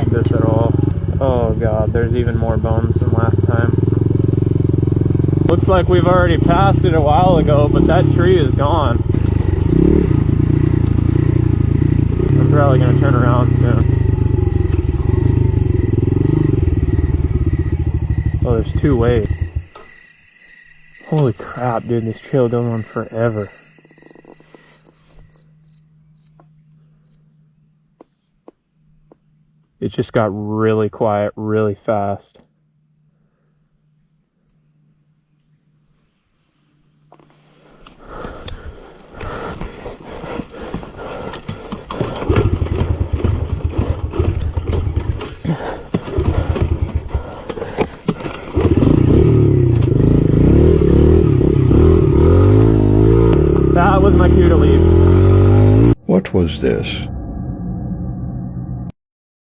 like this at all. Oh god, there's even more bones than last time. Looks like we've already passed it a while ago, but that tree is gone. I'm probably gonna turn around soon. Oh, there's two ways. Holy crap, dude, this trail goes on forever. It just got really quiet really fast. That was my cue to leave. What was this?